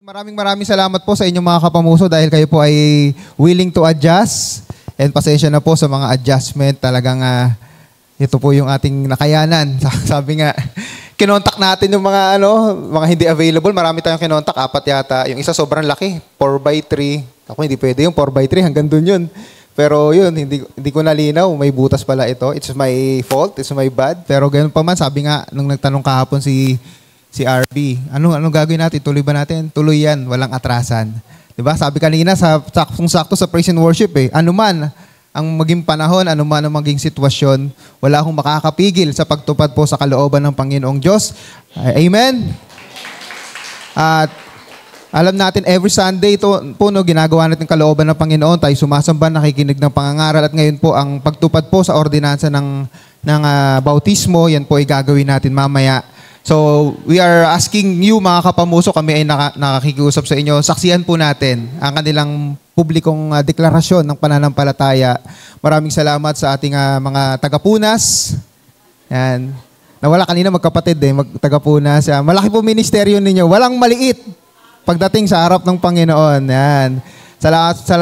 Maraming salamat po sa inyong mga kapamuso dahil kayo po ay willing to adjust. And pasensya na po sa mga adjustment. Talagang ito po yung ating nakayanan. Sabi nga, kinontak natin yung mga hindi available. Marami tayong kinontak, 4 yata. Yung isa sobrang laki, 4x3. Ako hindi pwede yung 4x3, hanggang dun yun. Pero yun, hindi ko nalinaw. May butas pala ito. It's my fault, it's my bad. Pero ganoon pa man, sabi nga, nung nagtanong kahapon si RB, anong gagawin natin? Tuloy ba natin? Tuloy yan, walang atrasan. Diba? Sabi kanina, saktong-sakto sa praise and worship ano man ang maging panahon, ano man ang maging sitwasyon, wala akong makakapigil sa pagtupad po sa kalooban ng Panginoong Diyos. Amen? At alam natin, every Sunday ito po, ginagawa natin kalooban ng Panginoon. Tayo sumasamba, nakikinig ng pangangaral. At ngayon po, ang pagtupad po sa ordinansa ng bautismo, yan po ay gagawin natin mamaya. So, we are asking you, mga kapamuso, kami ay nakakikiusap sa inyo. Saksihan po natin ang kanilang publikong deklarasyon ng pananampalataya. Maraming salamat sa ating mga tagapunas. Yan. Nawala kanina magkapatid tagapunas. Malaki po ministeryo ninyo. Walang maliit pagdating sa harap ng Panginoon. Yan. Salamat sa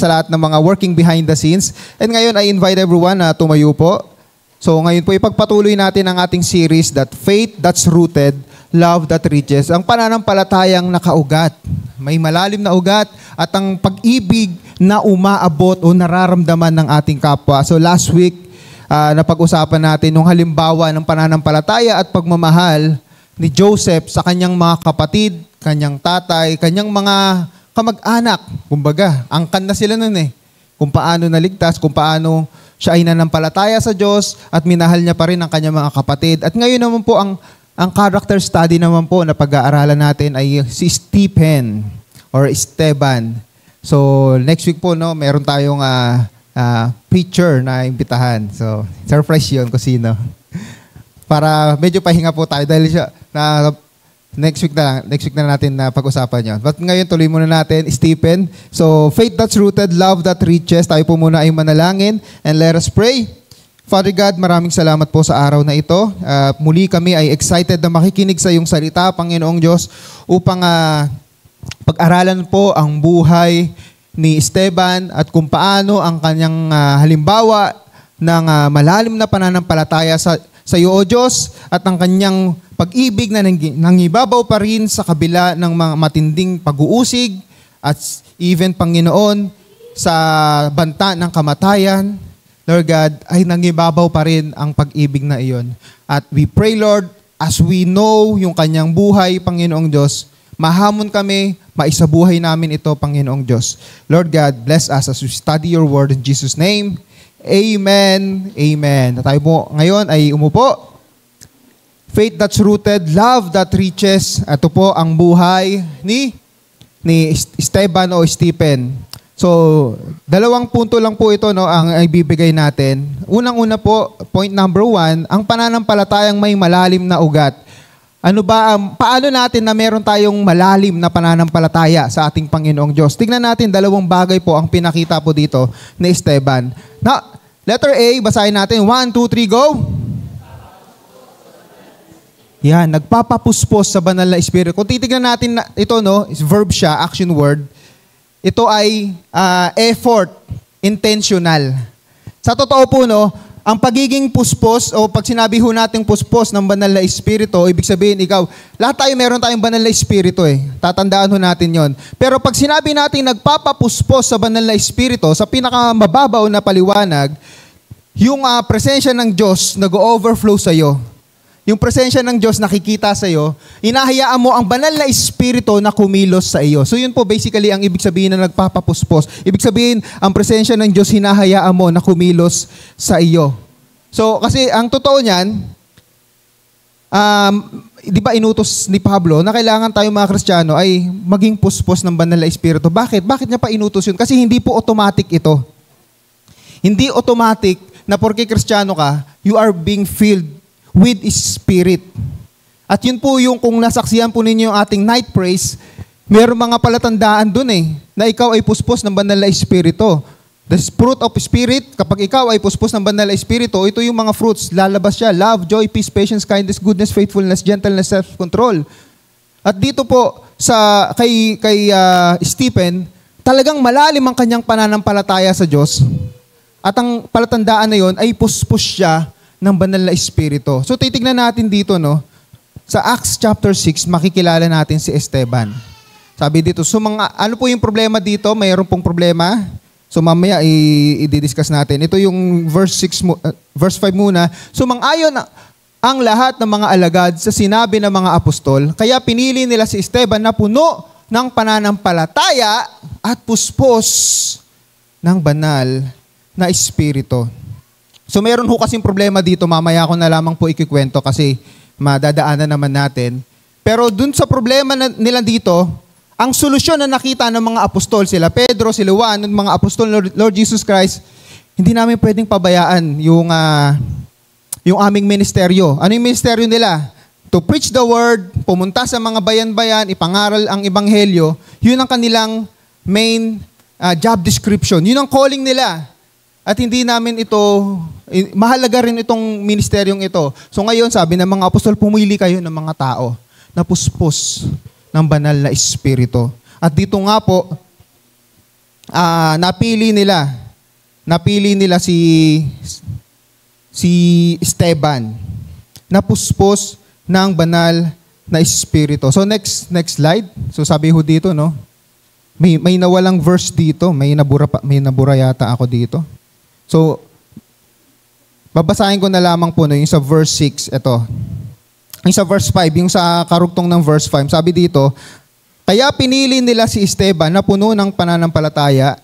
lahat ng mga working behind the scenes. And ngayon, I invite everyone na tumayo po. So ngayon po ipagpatuloy natin ang ating series that faith that's rooted, love that reaches. Ang pananampalatayang nakaugat. May malalim na ugat at ang pag-ibig na umaabot o nararamdaman ng ating kapwa. So last week, napag-usapan natin yung halimbawa ng pananampalataya at pagmamahal ni Joseph sa kanyang mga kapatid, kanyang tatay, kanyang mga kamag-anak. Kumbaga, angkan na sila nun kung paano naligtas, kung paano siya ay nanampalataya sa Diyos at minahal niya pa rin ang kanyang mga kapatid. At ngayon naman po, ang character study naman po na pag-aaralan natin ay si Stephen or Esteban. So, next week po, meron tayong preacher na imbitahan. So, surprise yun kung sino. Para medyo pahinga po tayo dahil siya next week na natin na pag-usapan yun. But ngayon, tuloy muna natin, Stephen. So, faith that's rooted, love that reaches. Tayo po muna ay manalangin. And let us pray. Father God, maraming salamat po sa araw na ito. Muli kami ay excited na makikinig sa iyong salita, Panginoong Diyos, upang pag-aralan po ang buhay ni Esteban at kung paano ang kanyang halimbawa ng malalim na pananampalataya sa iyo, O Diyos, at ang kanyang pag-ibig na nangibabaw pa rin sa kabila ng mga matinding pag-uusig at even, Panginoon, sa banta ng kamatayan, Lord God, ay nangibabaw pa rin ang pag-ibig na iyon. At we pray, Lord, as we know yung kanyang buhay, Panginoong Diyos, mahamon kami, maisabuhay namin ito, Panginoong Diyos. Lord God, bless us as we study your word in Jesus' name. Amen. Amen. Tayo po ngayon ay umupo. Faith that's rooted, love that reaches. Ito po ang buhay ni Esteban o Stephen. So, 2 punto lang po ito ang ibibigay natin. Unang-una po, point number 1, ang pananampalatayang may malalim na ugat. Paano natin na meron tayong malalim na pananampalataya sa ating Panginoong Diyos? Tingnan natin 2 bagay po ang pinakita po dito ni Esteban. Now, letter A, basahin natin. 1, 2, 3, go! Yan, nagpapapuspos sa banal na espiritu. Kung titignan natin ito, is verb siya, action word. Ito ay effort, intentional. Sa totoo po, ang pagiging puspos o pag sinabi ho natin puspos ng banal na espiritu, ibig sabihin lahat tayo meron tayong banal na espiritu Tatandaan ho natin yon. Pero pag sinabi natin nagpapapuspos sa banal na espiritu, sa pinakamababaw na paliwanag, yung presensya ng Diyos nag-overflow sa iyo. Yung presensya ng Diyos nakikita sa iyo, inahayaan mo ang banal na espiritu na kumilos sa iyo. So yun po basically ang ibig sabihin na nagpapapuspos. Ibig sabihin, ang presensya ng Diyos hinahayaan mo na kumilos sa iyo. So kasi ang totoo niyan, di ba inutos ni Pablo na kailangan tayo mga Kristiyano ay maging puspos ng banal na espiritu. Bakit? Bakit niya pa inutos yun? Kasi hindi po automatic ito. Hindi automatic na porke Kristiyano ka, you are being filled with Spirit. At yun po yung kung nasaksihan po ninyo yung ating night praise, mayroong mga palatandaan dun na ikaw ay puspos ng banal na espiritu. The fruit of Spirit, kapag ikaw ay puspos ng banal na espiritu, ito yung mga fruits, lalabas siya, love, joy, peace, patience, kindness, goodness, faithfulness, gentleness, self-control. At dito po sa kay Stephen, talagang malalim ang kanyang pananampalataya sa Diyos. At ang palatandaan na yon ay puspos siya ng banal na espiritu. So titignan natin dito, no? Sa Acts chapter 6, makikilala natin si Esteban. Sabi dito, so ano po yung problema dito? Mayroon pong problema. So mamaya i-discuss natin. Ito yung verse 5 muna. So mang-ayon ang lahat ng mga alagad sa sinabi ng mga apostol, kaya pinili nila si Esteban na puno ng pananampalataya at puspos ng banal na espiritu. So meron ho kasing problema dito, mamaya ko na lamang po ikikwento kasi madadaanan naman natin. Pero dun sa problema nila dito, ang solusyon na nakita ng mga apostol, sila Pedro, sila Juan, ng mga apostol Lord Jesus Christ, hindi namin pwedeng pabayaan yung aming ministeryo. Ano yung ministeryo nila? To preach the word, pumunta sa mga bayan-bayan, ipangaral ang ebanghelyo, yun ang kanilang main job description. Yun ang calling nila. At hindi namin ito, mahalaga rin itong ministeryong ito. So ngayon, sabi ng mga apostol, pumili kayo ng mga tao na puspos ng banal na espiritu. At dito nga po, napili nila si Esteban na puspos ng banal na espiritu. So next slide. So sabi ho dito, no? May nawalang verse dito, may nabura yata ako dito. So babasahin ko na lamang po no, yung sa verse 6, ito. Yung sa verse 5, yung sa karugtong ng verse 5, sabi dito, kaya pinili nila si Esteban na puno ng pananampalataya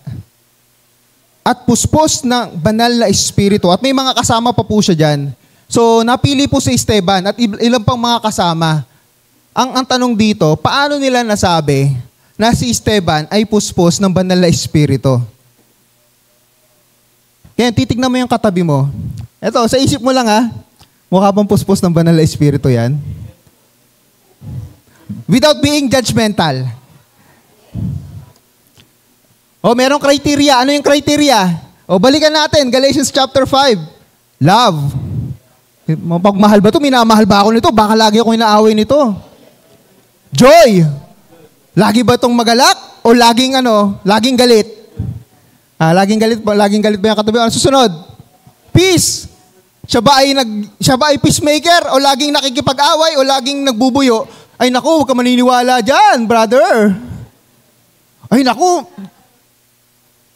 at puspos ng banal na espiritu. At may mga kasama pa po siya dyan. So napili po si Esteban at ilang pang mga kasama. Ang tanong dito, paano nila nasabi na si Esteban ay puspos ng banal na espiritu? Kaya titignan mo yung katabi mo. Ito, sa isip mo lang ha. Mukha bang puspos ng banal na espiritu yan? Without being judgmental. O, merong criteria. Ano yung criteria? O, balikan natin. Galatians chapter 5. Love. Pagmahal ba ito? Minamahal ba ako nito? Baka lagi ako inaaway nito. Joy. Lagi ba itong magalak? O laging galit? Laging galit ba yung katabi? Ano susunod? Peace. Siya ba ay peacemaker o laging nakikipag-away o laging nagbubuyo? Ay naku, huwag ka maniniwala dyan, brother. Ay naku,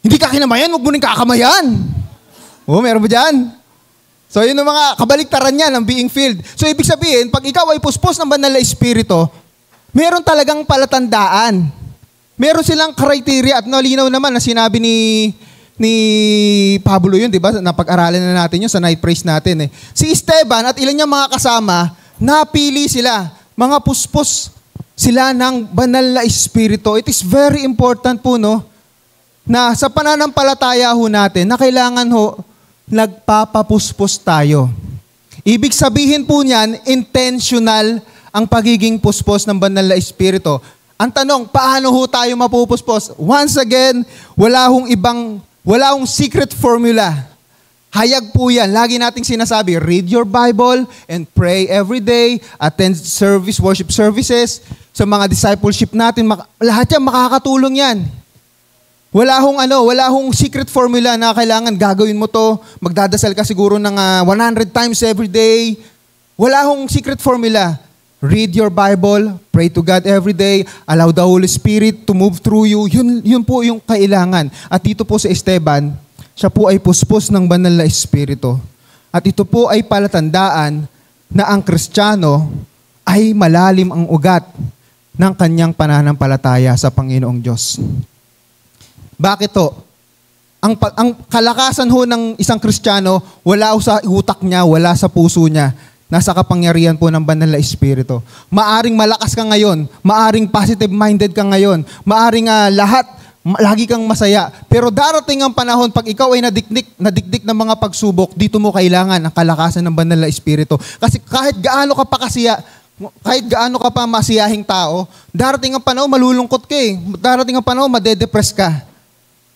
hindi ka kinamayan, huwag mo rin kakamayan. Meron ba dyan? So yun ang mga kabaliktaran niya ng being filled. So ibig sabihin, pag ikaw ay puspos ng banal na espiritu, meron talagang palatandaan. Meron silang criteria at nalinaw naman na sinabi ni Pablo yun, di ba? Napag-aralan na natin yun sa night praise natin. Si Esteban at ilan niyang mga kasama, napili sila. Mga puspos sila ng banal na espiritu. It is very important po, no? Na sa pananampalataya ho natin, na kailangan ho, nagpapapuspos tayo. Ibig sabihin po niyan, intentional ang pagiging puspos ng banal na espiritu. Ang tanong, paano ho tayo mapupuspos? Once again, wala hong secret formula. Hayag po yan. Lagi nating sinasabi, read your Bible and pray every day, attend worship services, sa mga discipleship natin, lahat yan makakatulong yan. Wala hong secret formula na kailangan gagawin mo to, magdadasal ka siguro ng 100 times every day. Wala hong secret formula. Read your Bible, pray to God every day, allow the Holy Spirit to move through you. Yun po yung kailangan. At dito po si Esteban, siya po ay puspos ng banal na espiritu. At ito po ay palatandaan na ang Kristiyano ay malalim ang ugat ng kanyang pananampalataya sa Panginoong Diyos. Bakit to? Ang kalakasan ho ng isang Kristiyano, wala sa utak niya, wala sa puso niya. Nasa kapangyarihan po ng banal na espiritu. Maaring malakas ka ngayon, maaring positive-minded ka ngayon, maaring lagi kang masaya. Pero darating ang panahon, pag ikaw ay nadikdik ng mga pagsubok, dito mo kailangan ang kalakasan ng banal na espiritu. Kasi kahit gaano ka pa masiyahing tao, darating ang panahon, malulungkot ka eh. Darating ang panahon, madedepress ka.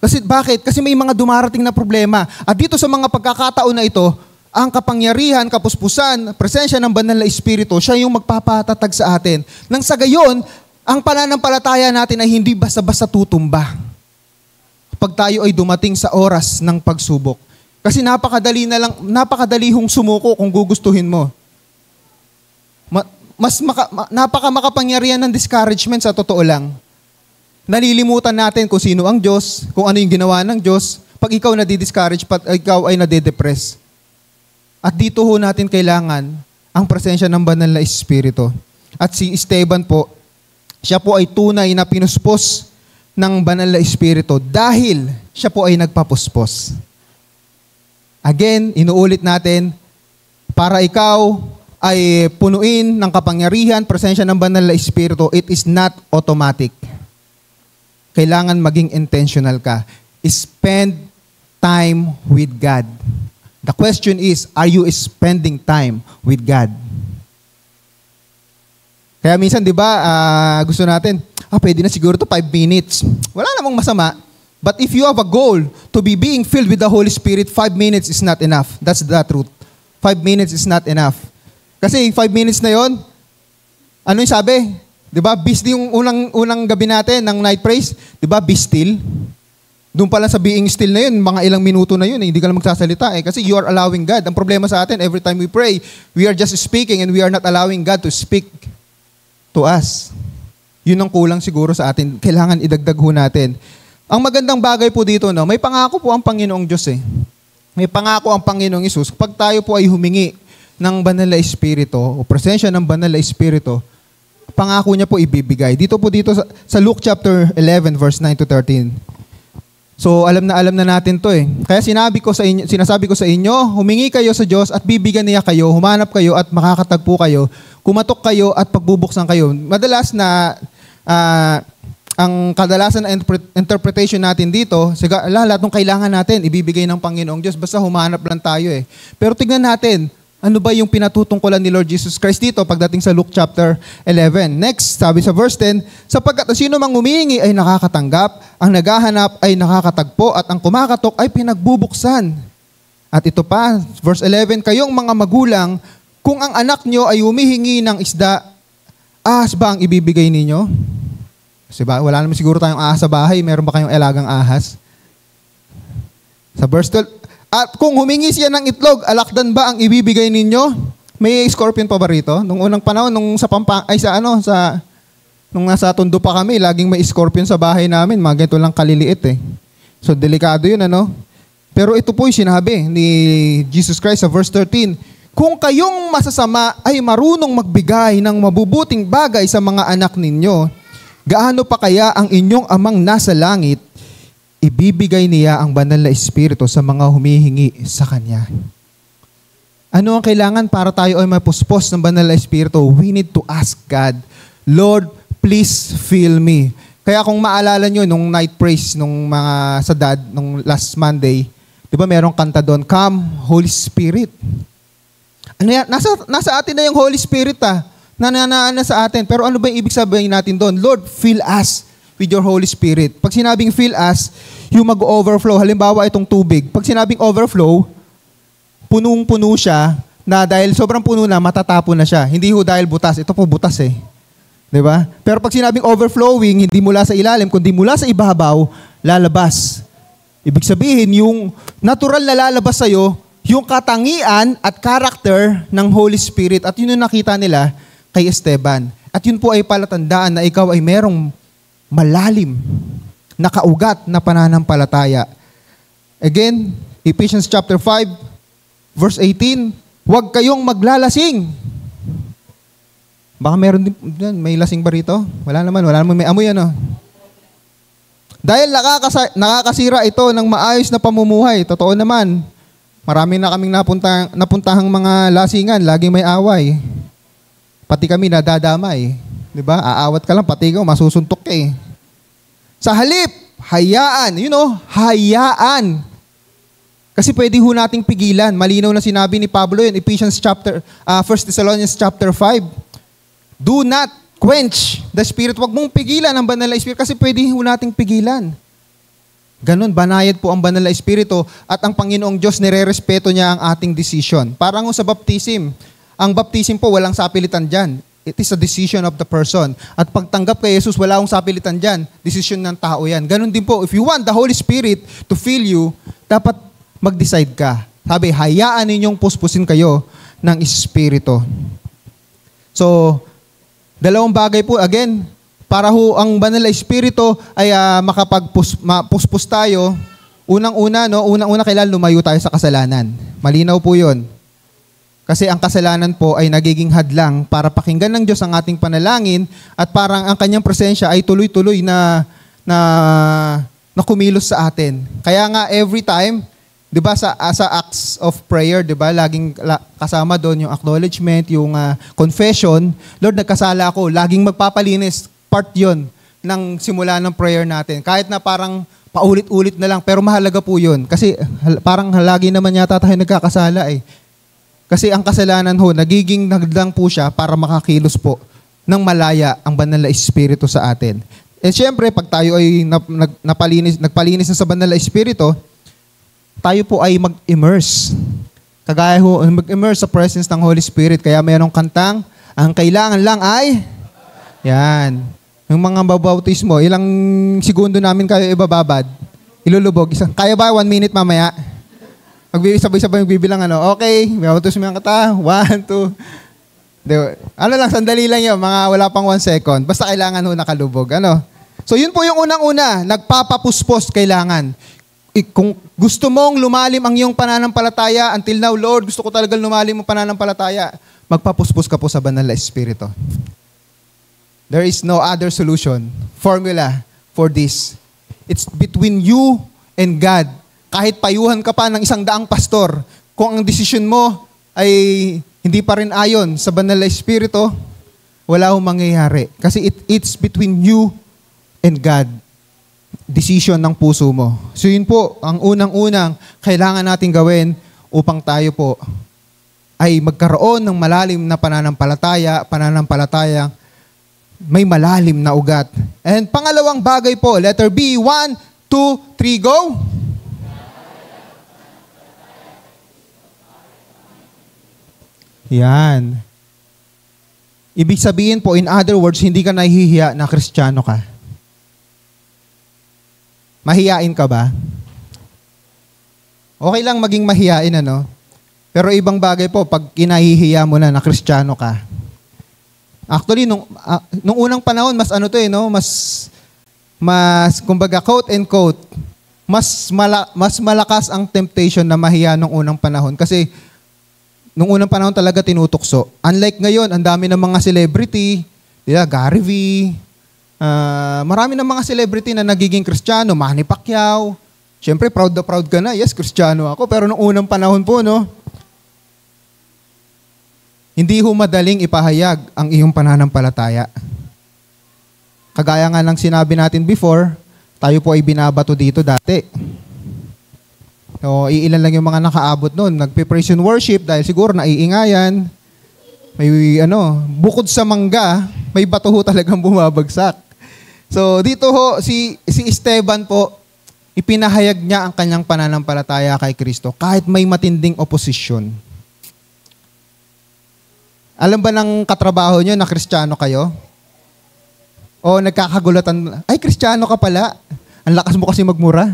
Kasi bakit? Kasi may mga dumarating na problema. At dito sa mga pagkakataon na ito, ang kapangyarihan, kapuspusan, presensya ng banal na Espiritu, siya yung magpapatatag sa atin. Nang sa gayon, ang pananampalataya natin ay hindi basta-basta tutumba pag tayo ay dumating sa oras ng pagsubok. Kasi napakadali hong sumuko kung gugustuhin mo. Napakamakapangyarihan ng discouragement sa totoo lang. Nalilimutan natin kung sino ang Diyos, kung ano yung ginawa ng Diyos, pag ikaw nadi-discourage, pag ikaw ay nade-depress. At dito ho natin kailangan ang presensya ng banal na Espiritu. At si Esteban po, siya po ay tunay na pinuspos ng banal na Espiritu dahil siya po ay nagpapuspos. Again, inuulit natin, para ikaw ay punuin ng kapangyarihan, presensya ng banal na Espiritu, it is not automatic. Kailangan maging intentional ka. Spend time with God. The question is, are you spending time with God? Kaya minsan, di ba, gusto natin, pwede na siguro to 5 minutes. Wala namang masama. But if you have a goal to be being filled with the Holy Spirit, 5 minutes is not enough. That's the truth. 5 minutes is not enough. Kasi 5 minutes na yon, ano yung sabi? Di ba, be still yung unang gabi natin ng night praise, di ba, be still. Doon pala sa being still na yun, mga ilang minuto na yun, hindi ka lang magsasalita kasi you are allowing God. Ang problema sa atin, every time we pray, we are just speaking and we are not allowing God to speak to us. Yun ang kulang siguro sa atin. Kailangan idagdag ho natin. Ang magandang bagay po dito, no, may pangako po ang Panginoong Diyos eh. May pangako ang Panginoong Isus. Pag tayo po ay humingi ng banal na Espiritu o presensya ng banal na Espiritu, pangako niya po ibibigay. Dito sa Luke chapter 11 verse 9 to 13. So, alam na natin to eh. Kaya sinasabi ko sa inyo, humingi kayo sa Diyos at bibigyan niya kayo, humanap kayo at makakatagpo kayo, kumatok kayo at pagbubuksan kayo. Madalas na, ang kadalasan na interpretation natin dito, lahat ng kailangan natin, ibibigay ng Panginoong Diyos, basta humanap lang tayo eh. Pero tignan natin, ano ba yung pinatutungkulan ni Lord Jesus Christ dito pagdating sa Luke chapter 11? Next, sabi sa verse 10, sapagkat sino mang humihingi ay nakakatanggap, ang naghahanap ay nakakatagpo, at ang kumakatok ay pinagbubuksan. At ito pa, verse 11, kayong mga magulang, kung ang anak nyo ay humihingi ng isda, ahas ba ang ibibigay ninyo? Kasi wala naman siguro tayong ahas sa bahay, meron ba kayong alagang ahas? Sa verse 12, at kung humingi siya ng itlog, alakdan ba ang ibibigay ninyo? May scorpion pa ba rito? Nung unang panahon, nung nasa Tondo pa kami, laging may scorpion sa bahay namin. Mga ganito lang kaliliit eh. So, delikado yun, ano? Pero ito po yung sinabi ni Jesus Christ sa verse 13. Kung kayong masasama ay marunong magbigay ng mabubuting bagay sa mga anak ninyo, gaano pa kaya ang inyong amang nasa langit, ibibigay niya ang banal na Espiritu sa mga humihingi sa Kanya. Ano ang kailangan para tayo ay mapuspos ng banal na Espiritu? We need to ask God, Lord, please fill me. Kaya kung maalala nyo, nung night praise, nung mga sa dad, nung last Monday, di ba merong kanta doon, Come, Holy Spirit. Ano yan? Nasa atin na yung Holy Spirit nananaan sa atin. Pero ano ba yung ibig sabihin natin doon? Lord, fill us with your Holy Spirit. Pag sinabing fill us, yung mag-overflow. Halimbawa itong tubig. Pag sinabing overflow, punong-puno siya na dahil sobrang puno na, matatapon na siya. Hindi ho dahil butas. Ito po butas eh. Diba? Pero pag sinabing overflowing, hindi mula sa ilalim, kundi mula sa ibabaw, lalabas. Ibig sabihin, yung natural na lalabas sa'yo, yung katangian at character ng Holy Spirit. At yun yung nakita nila kay Esteban. At yun po ay palatandaan na ikaw ay merong malalim na kaugat na pananampalataya. Again, Ephesians chapter 5, verse 18, huwag kayong maglalasing. Baka meron din, may lasing ba rito? Wala naman may amoy ano. Dahil nakakasira ito ng maayos na pamumuhay. Totoo naman, marami na kaming napuntahang mga lasingan, laging may away. Pati kami nadadamay. Diba? Aawat ka lang, pati ikaw, masusuntok ka eh. Sa halip, hayaan. Hayaan. Kasi pwede ho nating pigilan. Malinaw na sinabi ni Pablo yun, Ephesians chapter, 1 Thessalonians chapter 5. Do not quench the Spirit. Huwag mong pigilan ang banal na Spirit kasi pwede ho nating pigilan. Ganun, banayad po ang banal na espiritu at ang Panginoong Diyos nire-respeto niya ang ating decision. Parang sa baptism, ang baptism po walang sapilitan dyan. It is a decision of the person. At pagtanggap kay Jesus, wala akong sapilitan dyan. Decision ng tao yan. Ganun din po, if you want the Holy Spirit to fill you, dapat mag-decide ka. Sabi, hayaan ninyong puspusin kayo ng Espiritu. So, dalawang bagay po, again, para ho ang banal na espiritu ay makapagpuspos tayo, unang-una kailangan lumayo tayo sa kasalanan. Malinaw po 'yon. Kasi ang kasalanan po ay nagiging hadlang para pakinggan ng Diyos ang ating panalangin at parang ang kanyang presensya ay tuloy-tuloy na kumilos sa atin. Kaya nga every time, 'di ba sa acts of prayer, 'di ba, laging kasama doon yung acknowledgement, yung confession, Lord, nagkasala ako, laging magpapalinis. Part yon ng simula ng prayer natin. Kahit na parang paulit-ulit na lang, pero mahalaga po yun. Kasi parang lagi naman yata tayo nagkakasala eh. Kasi ang kasalanan ho, nagiging nagdang po siya para makakilos po ng malaya ang banal na espiritu sa atin. And syempre, pag tayo ay nagpalinis na sa banal na espiritu, tayo po ay mag-immerse. Kagaya ho, mag-immerse sa presence ng Holy Spirit. Kaya mayroong kantang, ang kailangan lang ay, yan. Yung mga babautismo, ilang segundo namin kayo ibababad, ilulubog. Kaya ba 1 minute mamaya? Sabay-sabay magbibilang okay, babautismo yung kata, 1, 2. Sandali lang yun, mga wala pang 1 second. Basta kailangan ho nakalubog. So yun po yung unang-una, nagpapapuspos kailangan. Kung gusto mong lumalim ang iyong pananampalataya, until now, Lord, gusto ko talagang lumalim ang pananampalataya, magpapuspos ka po sa banal na espiritu. There is no other formula for this. It's between you and God. Kahit payuhan ka pa ng 100 pastor, kung ang desisyon mo ay hindi pa rin ayon sa banal na espiritu, wala hong mangyayari. Kasi it's between you and God. Decision ng puso mo. So yun po, ang unang-unang kailangan natin gawin upang tayo po ay magkaroon ng malalim na pananampalataya may malalim na ugat. And pangalawang bagay po, letter B, 1, 2, 3, go! Yan. Ibig sabihin po, in other words, hindi ka nahihiya na Kristiyano ka. Mahiyain ka ba? Okay lang maging mahiyain, Pero ibang bagay po, pag kinahihiya mo na Kristiyano ka. Actually, nung unang panahon, mas mas kumbaga, quote and quote, mas malakas ang temptation na mahiya nung unang panahon. Kasi, nung unang panahon talaga tinutukso. Unlike ngayon, ang dami ng mga celebrity, Gary V, marami ng mga celebrity na nagiging Kristiyano, Manny Pacquiao. Siyempre, proud na proud ka na. Yes, Kristiyano ako. Pero nung unang panahon po, hindi ho madaling ipahayag ang iyong pananampalataya. Kagaya nga ng sinabi natin before, tayo po ay binabato dito dati. So, iilan lang yung mga nakaabot noon. Nagpe-praise and worship dahil siguro naiingayan. May bukod sa mangga, may bato ho talagang bumabagsak. So, dito ho, si Esteban po, ipinahayag niya ang kanyang pananampalataya kay Kristo kahit may matinding opposition. Alam ba ng katrabaho nyo na Kristiyano kayo? O nagkakagulatan, ay Kristiyano ka pala, ang lakas mo kasi magmura.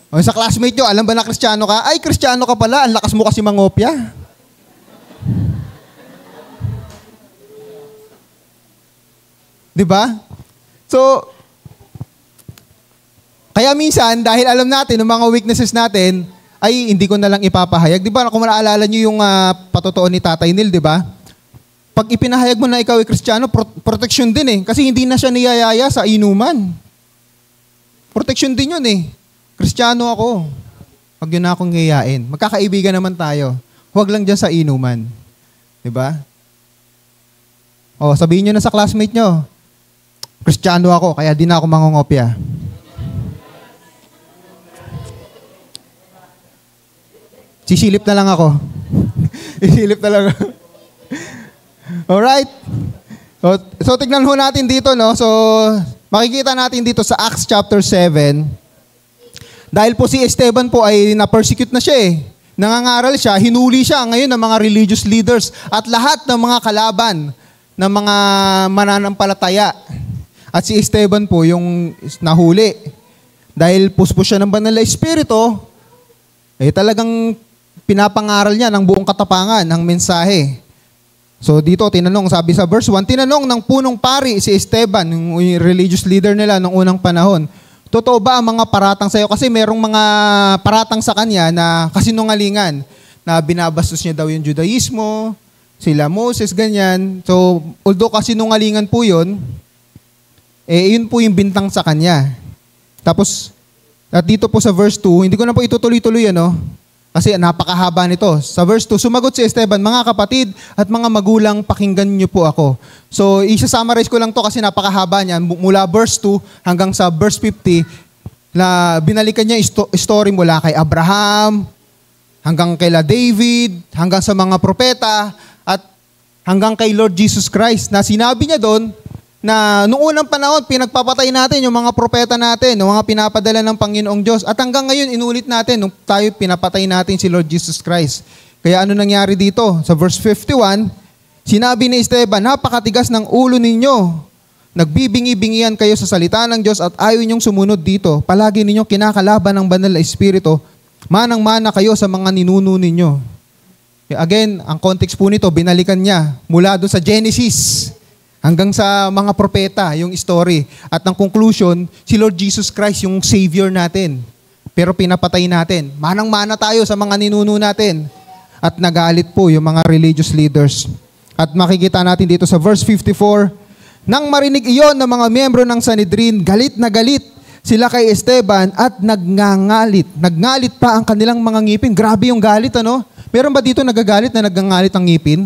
O sa classmate nyo, alam ba na Kristiyano ka? Ay Kristiyano ka pala, ang lakas mo kasi mangopya. Diba? So, kaya minsan, dahil alam natin ng mga weaknesses natin, ay hindi ko na lang ipapahayag. Di ba, kung naalala nyo yung patotoo ni Tatay Neil, di ba? Pag ipinahayag mo na ikaw ay Kristiyano, protection din eh. Kasi hindi na siya niyayaya sa inuman. Protection din yun eh. Kristiyano ako. Huwag yun na akong ngayain. Magkakaibigan naman tayo. Huwag lang dyan sa inuman. Di ba? O, sabihin nyo na sa classmate nyo, Kristiyano ako, kaya di na ako mangongopya. Sisilip na lang ako. Isilip na lang ako. Alright? So tignan ho natin dito, no? So, makikita natin dito sa Acts chapter 7, dahil po si Esteban po ay na-persecute na siya eh. Nangangaral siya, hinuli siya ngayon ng mga religious leaders at lahat ng mga kalaban ng mga mananampalataya. At si Esteban po yung nahuli. Dahil puspos siya ng banal na espiritu, eh talagang pinapangaral niya ng buong katapangan ang mensahe. So dito tinanong, sabi sa verse 1, tinanong ng punong pari si Esteban, yung religious leader nila noong unang panahon, totoo ba ang mga paratang sa iyo? Kasi merong mga paratang sa kanya na kasinungalingan, na binabastos niya daw yung Judaismo, sila Moses, ganyan. So although kasinungalingan po yun, eh yun po yung bintang sa kanya. Tapos, at dito po sa verse 2, hindi ko na po itutuloy-tuloy ano, kasi napakahaba nito. Sa verse 2, sumagot si Esteban, mga kapatid at mga magulang, pakinggan niyo po ako. So, isa-summarize ko lang to kasi napakahaba niyan. Mula verse 2 hanggang sa verse 50, na binalikan niya story mula kay Abraham, hanggang kay David, hanggang sa mga propeta, at hanggang kay Lord Jesus Christ, na sinabi niya doon, na noong unang panahon, pinagpapatay natin yung mga propeta natin, yung mga pinapadala ng Panginoong Diyos. At hanggang ngayon, inulit natin, nung tayo pinapatay natin si Lord Jesus Christ. Kaya ano nangyari dito? Sa verse 51, sinabi ni Esteban, napakatigas ng ulo ninyo. Nagbibingi-bingian kayo sa salita ng Diyos at ayaw ninyong sumunod dito. Palagi ninyong kinakalaban ng banal na espiritu. Manang-mana kayo sa mga ninuno ninyo. Again, ang context po nito, binalikan niya mula doon sa Genesis hanggang sa mga propeta, yung story. At ang conclusion, si Lord Jesus Christ yung Savior natin. Pero pinapatay natin. Manang-mana tayo sa mga ninuno natin. At nagalit po yung mga religious leaders. At makikita natin dito sa verse 54, nang marinig iyon ng mga miyembro ng Sanhedrin, galit na galit sila kay Esteban at nagngangalit. Nagngalit pa ang kanilang mga ngipin. Grabe yung galit, ano? Meron ba dito nagagalit na nagngangalit ang ngipin?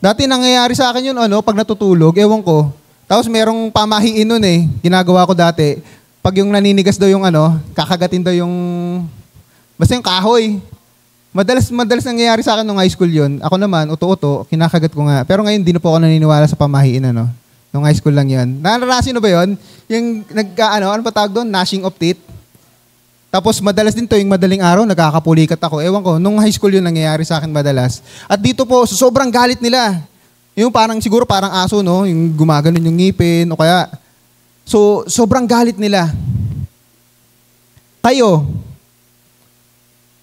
Dati nangyayari sa akin yun, pag natutulog, ewan ko. Tapos merong pamahiin nun eh. Ginagawa ko dati. Pag yung naninigas daw yung kakagatin daw yung, basta yung kahoy. Madalas nangyayari sa akin nung high school yun. Ako naman, uto-uto, kinakagat ko nga. Pero ngayon, di na po ako naniniwala sa pamahiin, Nung high school lang yun. Naranasin na ba yun? Yung ano pa tawag doon? Gnashing of teeth. Tapos madalas din to, yung madaling araw, nagkakapulikat ako. Ewan ko, nung high school yun nangyayari sa akin madalas. At dito po, sobrang galit nila. Yung siguro parang aso, no? Yung gumaganon yung ngipin, o kaya. So, sobrang galit nila. Kayo,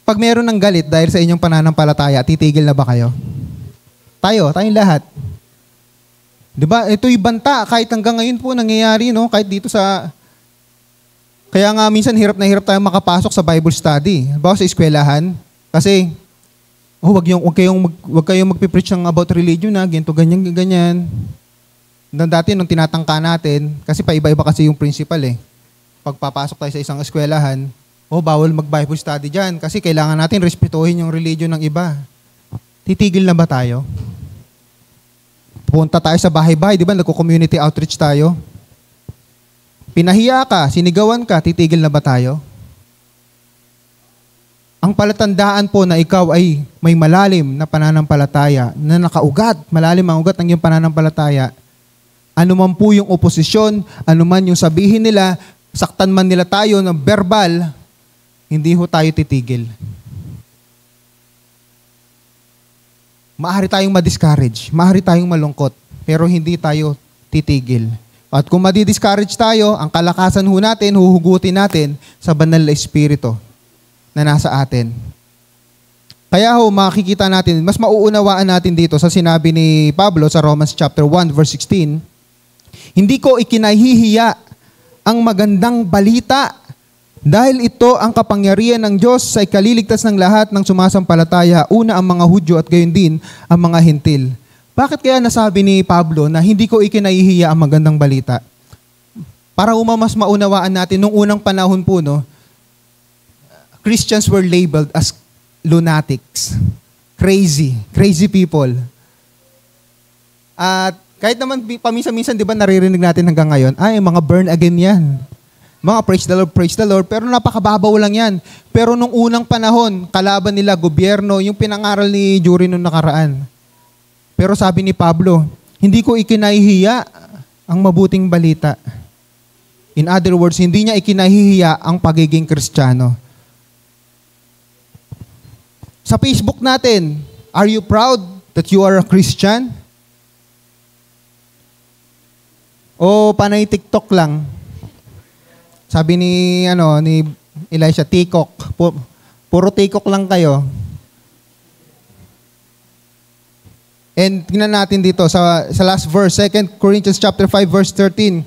pag meron ng galit dahil sa inyong pananampalataya, titigil na ba kayo? Tayong lahat. Diba? Ito yung banta, kahit hanggang ngayon po nangyayari, no? Kahit dito sa... Kaya nga minsan hirap na hirap tayo makapasok sa Bible study. Bawa sa eskwelahan. Kasi, wag kayong magpipreach ng about religion na, ganito, ganyan. Dati nung tinatangka natin, kasi paiba-iba kasi yung principal eh. Pagpapasok tayo sa isang eskwelahan, bawal mag-Bible study dyan kasi kailangan natin respetuhin yung religion ng iba. Titigil na ba tayo? Pupunta tayo sa bahay-bahay, di ba? Nagko-community outreach tayo. Pinahiya ka, sinigawan ka, titigil na ba tayo? Ang palatandaan po na ikaw ay may malalim na pananampalataya, na nakaugat, malalim ang ugat ng iyong pananampalataya, anuman po yung oposisyon, anuman yung sabihin nila, saktan man nila tayo ng verbal, hindi ho tayo titigil. Maaari tayong ma-discourage, maaari tayong malungkot, pero hindi tayo titigil. At kung madi-discourage tayo, ang kalakasan ho natin, huhugutin natin sa banal na espiritu na nasa atin. Kaya ho, makikita natin, mas mauunawaan natin dito sa sinabi ni Pablo sa Romans chapter 1 verse 16, hindi ko ikinahihiya ang magandang balita dahil ito ang kapangyarihan ng Diyos sa ikaliligtas ng lahat ng sumasampalataya, una ang mga Hudyo at gayon din ang mga Hentil. Bakit kaya nasabi ni Pablo na hindi ko ikinahihiya ang magandang balita? Para mas maunawaan natin, nung unang panahon po, Christians were labeled as lunatics. Crazy people. At kahit naman paminsan-minsan, di ba, naririnig natin hanggang ngayon, mga burn again yan. Mga praise the Lord, pero napakababaw lang yan. Pero nung unang panahon, kalaban nila, gobyerno, yung pinangaral ni Jury nung nakaraan. Pero sabi ni Pablo, Hindi ko ikinahihiya ang mabuting balita. In other words, hindi niya ikinahihiya ang pagiging Kristiyano. Sa Facebook natin, are you proud that you are a Christian? O panay TikTok lang? Sabi ni Elisha, TikTok. Puro TikTok lang kayo. And tingnan natin dito sa last verse, 2 Corinthians chapter 5 verse 13.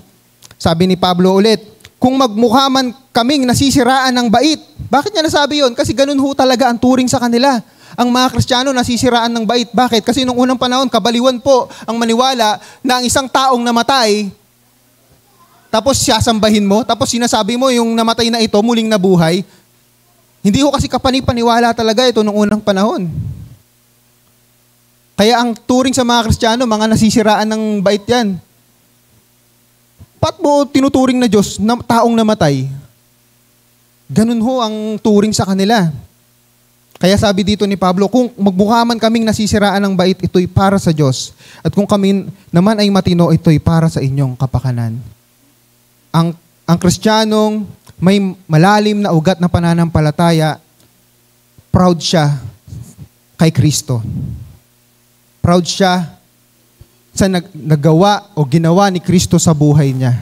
Sabi ni Pablo ulit, kung magmukha man kaming nasisiraan ng bait. Bakit niya nasabi yon? Kasi ganun ho talaga ang turing sa kanila. Ang mga Kristiyano nasisiraan ng bait. Bakit? Kasi nung unang panahon, kabaliwan po ang maniwala na ang isang taong namatay, tapos sasambahin mo, tapos sinasabi mo yung namatay na ito, muling nabuhay. Hindi ho kasi kapanipaniwala talaga ito nung unang panahon. Kaya ang turing sa mga Kristiyano, mga nasisiraan ng bait yan. Ba't mo tinuturing na Diyos na taong namatay? Ganun ho ang turing sa kanila. Kaya sabi dito ni Pablo, kung magmukha man kaming nasisiraan ng bait, ito'y para sa Diyos. At kung kami naman ay matino, ito'y para sa inyong kapakanan. Ang Kristiyanong may malalim na ugat na pananampalataya, proud siya kay Kristo. Proud siya sa nagawa o ginawa ni Kristo sa buhay niya.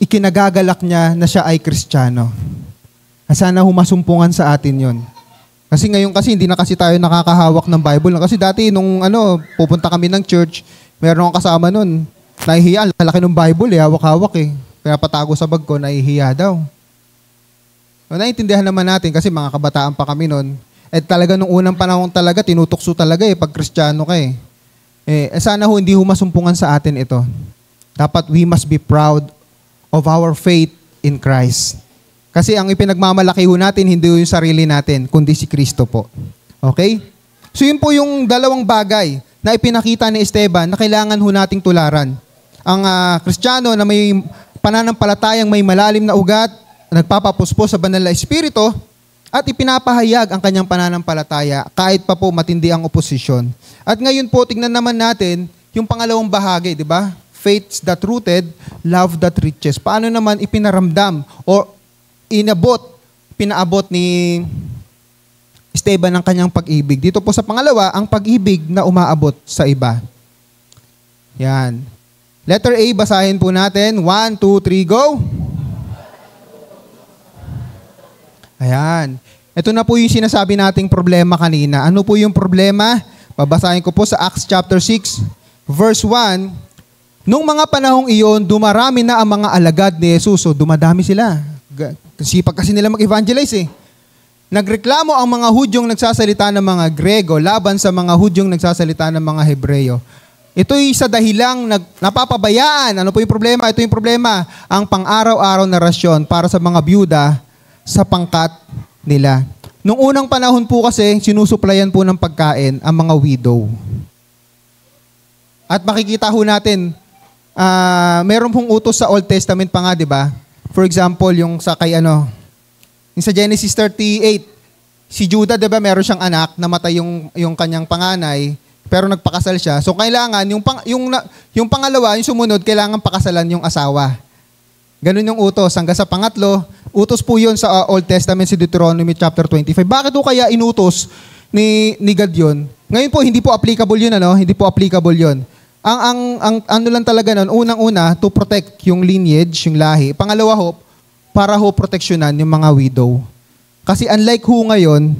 Ikinagagalak niya na siya ay Kristiyano. Sana humasumpungan sa atin yon. Kasi ngayon hindi na kasi tayo nakakahawak ng Bible. Kasi dati nung pupunta kami ng church, meron akong kasama nun, nahihiya, laki ng Bible hawak-hawak Kaya patago sa bag ko, nahihiya daw. So, naiintindihan naman natin kasi mga kabataan pa kami nun. At talaga nung unang panahon talaga, tinutukso talaga pag Kristiyano ka sana hindi humasumpungan sa atin ito. Dapat we must be proud of our faith in Christ. Kasi ang ipinagmamalaki ho natin, hindi yung sarili natin, kundi si Kristo po. Okay? So yun po yung dalawang bagay na ipinakita ni Esteban na kailangan ho nating tularan. Ang Kristiyano na may pananampalatayang may malalim na ugat, nagpapapuspos sa banal na Espiritu, at ipinapahayag ang kanyang pananampalataya kahit pa po matindi ang oposisyon. At ngayon po, tingnan naman natin yung pangalawang bahagi, di ba? Faith that rooted, love that reaches. Paano naman ipinaramdam o pinaabot ni Esteban ang kanyang pag-ibig? Dito po sa pangalawa, ang pag-ibig na umaabot sa iba. Yan. Letter A, basahin po natin. 1, 2, 3, go! Ayan. Ito na po yung sinasabi nating problema kanina. Ano po yung problema? Babasahin ko po sa Acts chapter 6, verse 1. Nung mga panahong iyon, dumarami na ang mga alagad ni Jesus. So, dumadami sila. Sipag kasi nila mag-evangelize Nagreklamo ang mga Hudyong nagsasalita ng mga Grego laban sa mga Hudyong nagsasalita ng mga Hebreyo. Ito'y sa dahilang napapabayaan. Ano po yung problema? Ito yung problema. Ang pang-araw-araw na rasyon para sa mga byuda sa pangkat nila. Nung unang panahon po kasi, sinusuplayan po ng pagkain ang mga widow. At makikita ho natin, meron pong utos sa Old Testament pa nga, di ba? For example, yung sa yung sa Genesis 38, si Judah, di ba, meron siyang anak, namatay yung kanyang panganay, pero nagpakasal siya. So kailangan, yung pangalawa, yung sumunod, kailangan pakasalan yung asawa. Ganun yung utos. Hanggang sa pangatlo, utos po yun sa Old Testament, si Deuteronomy chapter 25. Bakit po kaya inutos ni God yun? Ngayon po, hindi po applicable yun, Hindi po applicable yun. Ang ano lang talaga nun, unang-una, to protect yung lineage, yung lahi. Pangalawa ho, para ho proteksyonan yung mga widow. Kasi unlike ho ngayon,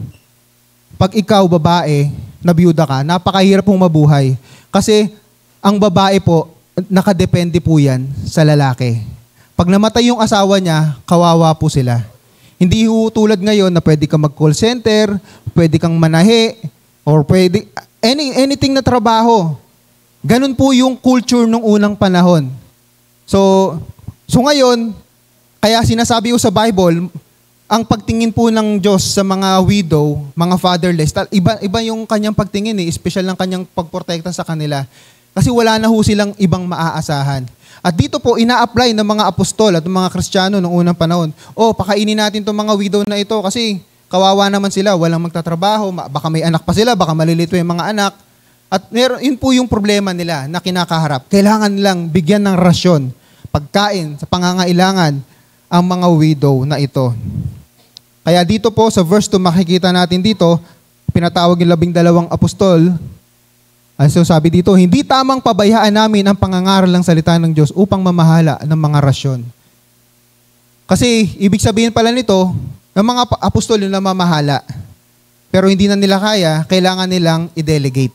pag ikaw, babae, na byuda ka, napakahirap pong mabuhay. Kasi ang babae po, nakadepende po yan sa lalaki. Pag namatay yung asawa niya, kawawa po sila. Hindi ho tulad ngayon na pwede kang mag-call center, pwede kang manahe, or pwede, anything na trabaho. Ganun po yung culture nung unang panahon. So ngayon, kaya sinasabi ko sa Bible, ang pagtingin po ng Diyos sa mga widow, mga fatherless, iba yung kanyang pagtingin special ng kanyang pagprotekta sa kanila. Kasi wala na ho silang ibang maaasahan. At dito po, ina-apply ng mga apostol at ng mga Kristiyano noong unang panahon. Pakainin natin itong mga widow na ito kasi kawawa naman sila, walang magtatrabaho, baka may anak pa sila, baka malilito yung mga anak. At yun po yung problema nila na kinakaharap. Kailangan nilang bigyan ng rasyon, pagkain, sa pangangailangan ang mga widow na ito. Kaya dito po sa verse 2 makikita natin dito, pinatawag yung 12 apostol. So sabi dito, hindi tamang pabayaan namin ang pangangaral ng salita ng Diyos upang mamahala ng mga rasyon. Kasi ibig sabihin pala nito, ng mga apostol yung namamahala. Pero hindi na nila kaya, kailangan nilang i-delegate.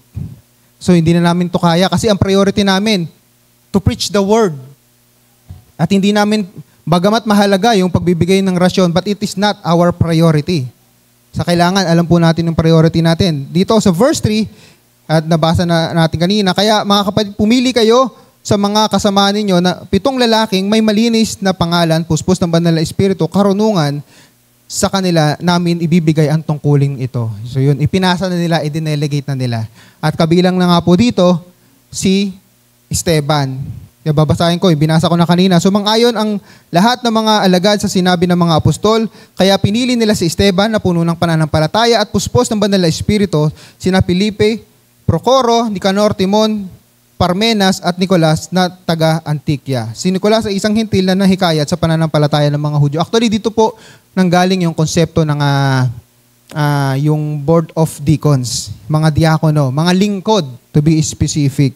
So hindi na namin to kaya kasi ang priority namin to preach the word. At hindi namin, bagamat mahalaga yung pagbibigay ng rasyon, but it is not our priority. Sa kailangan, alam po natin yung priority natin. Dito sa verse 3, at nabasa na natin kanina, kaya mga kapatid, pumili kayo sa mga kasama ninyo na 7 lalaking may malinis na pangalan, puspos ng banal na espiritu, karunungan, sa kanila namin ibibigay ang tungkulin ito. So yun, ipinasa na nila, i-delegate na nila. At kabilang na nga po dito, si Esteban. Babasahin ko, binasa ko na kanina. Sumang-ayon ang lahat ng mga alagad sa sinabi ng mga apostol, kaya pinili nila si Esteban na puno ng pananampalataya at puspos ng banal na espiritu, sina Felipe, Procoro, Nicanor, Timon, Parmenas at Nicolas na taga Antikya. Si Nicolas ay isang hintil na nahikayat sa pananampalataya ng mga Hudyo. Actually, dito po nanggaling yung konsepto ng yung board of deacons, mga diakono, mga lingkod, to be specific.